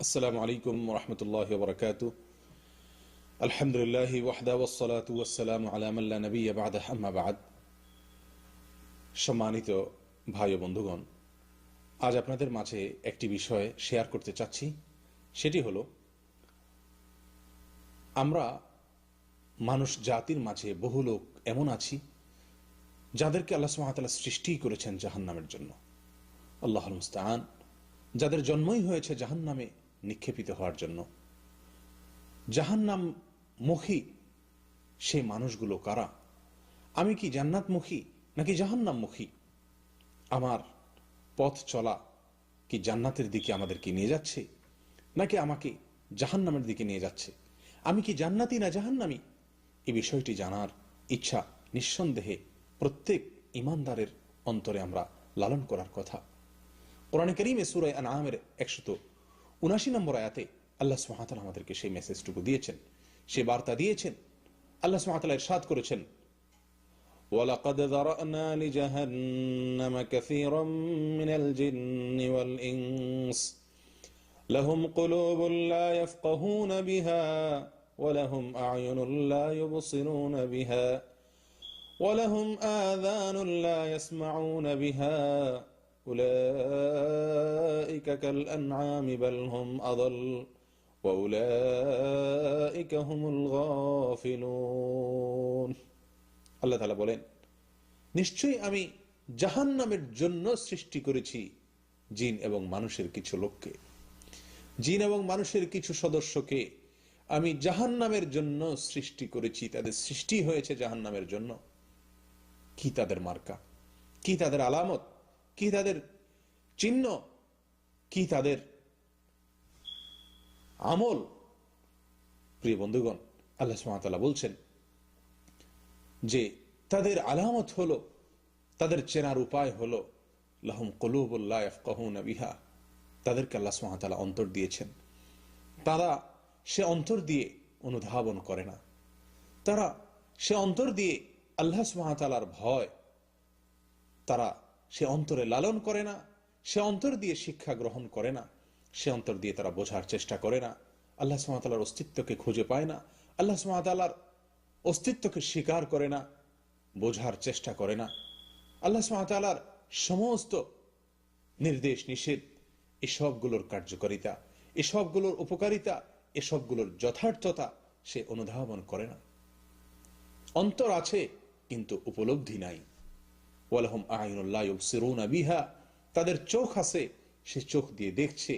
আসসালামু আলাইকুম রহমতুল্লাহ বরকাতু। আলহামদুলিল্লাহ ওয়াহদা ওয়াসসালাতু ওয়াসসালামু আলা মান লা নাবিয়্যা বা'দাহু আম্মা বা'দ। সম্মানিত ভাই ও বন্ধুগণ, আজ আপনাদের মাঝে একটি বিষয় শেয়ার করতে চাচ্ছি। সেটি হলো, আমরা মানুষ জাতির মাঝে বহু লোক এমন আছি যাদেরকে আল্লাহ সুবহানাহু ওয়া তাআলা সৃষ্টি করেছেন জাহান্নামের জন্য। আল্লাহুল মুস্তাআন। যাদের জন্মই হয়েছে জাহান্নামে নিক্ষেপিত হওয়ার জন্য। জাহান্নামমুখী সেই মানুষগুলো কারা? আমি কি জান্নাতমুখী নাকি জাহান্নামমুখী? আমার পথ চলা কি জান্নাতের দিকে আমাদেরকে নিয়ে যাচ্ছে, নাকি আমাকে জাহান্নামের দিকে নিয়ে যাচ্ছে? আমি কি জান্নাতি না জাহান্নামী? এই বিষয়টি জানার ইচ্ছা নিঃসন্দেহে প্রত্যেক ঈমানদারের অন্তরে আমরা লালন করার কথা। কোরআনে কারীমে সূরা আনআমের 179 নম্বর আয়াতে আল্লাহ সুবহানাহু ওয়া তাআলা আমাদেরকে সেই মেসেজটুকু দিয়েছেন, সেই বার্তা দিয়েছেন। আল্লাহ সুবহানাহু ওয়া তাআলা ইরশাদ করেছেন, ওয়ালাকাদ যারানা লিজাহান্নামা কাসীরাম মিনাল জিন্নি ওয়াল ইনস লাহুম কুলুবুন লা ইয়াফকাহুনা বিহা ওয়া লাহুম আ'য়ুনুন লা ইউবসিরুনা বিহা ওয়া লাহুম আযানুন লা ইয়াসমাউনা বিহা উলাইকা কাল আনআমি বাল হুম আযাল ওয়া উলাইকা হুমুল গাফিলুন। আল্লাহ তাআলা বলেন, নিশ্চয়ই আমি জাহান্নামের জন্য সৃষ্টি করেছি জিন এবং মানুষের কিছু লোককে, জিন এবং মানুষের কিছু সদস্যকে আমি জাহান্নামের জন্য সৃষ্টি করেছি। তাদের সৃষ্টি হয়েছে জাহান্নামের জন্য। কি তাদের মার্কা, কি তাদের আলামত, কি তাদের চিহ্ন, কি তাদের আমল? প্রিয় বন্ধুগণ, আল্লাহ সুবহানাহু ওয়া তাআলা বলছেন যে তাদের আলামত হলো, তাদের চেনার উপায় হলো, লাহুম কুলুবুন লা ইয়াফকাহুনা বিহা, তাদেরকে আল্লাহ সুবহানাহু ওয়া তাআলা অন্তর দিয়েছেন। তারা সে অন্তর দিয়ে অনুধাবন করে না, তারা সে অন্তর দিয়ে আল্লাহ সুবহানাহু ওয়া তাআলার ভয় তারা সে অন্তরে লালন করে না, সে অন্তর দিয়ে শিক্ষা গ্রহণ করে না, সে অন্তর দিয়ে তারা বোঝার চেষ্টা করে না, আল্লাহ সুবহানাহু ওয়া তাআলার অস্তিত্বকে খুঁজে পায় না, আল্লাহ সুবহানাহু ওয়া তাআলার অস্তিত্বকে স্বীকার করে না, বোঝার চেষ্টা করে না। আল্লাহ সুবহানাহু ওয়া তাআলার সমস্ত নির্দেশ নিষেধ, এসবগুলোর কার্যকারিতা, এসবগুলোর উপকারিতা, এসবগুলোর যথার্থতা সে অনুধাবন করে না। অন্তর আছে কিন্তু উপলব্ধি নাই। ওয়ালাহুম আ'য়ুনুন লা ইউবসিরুনা বিহা, তাদের চোখ আছে, সে চোখ দিয়ে দেখছে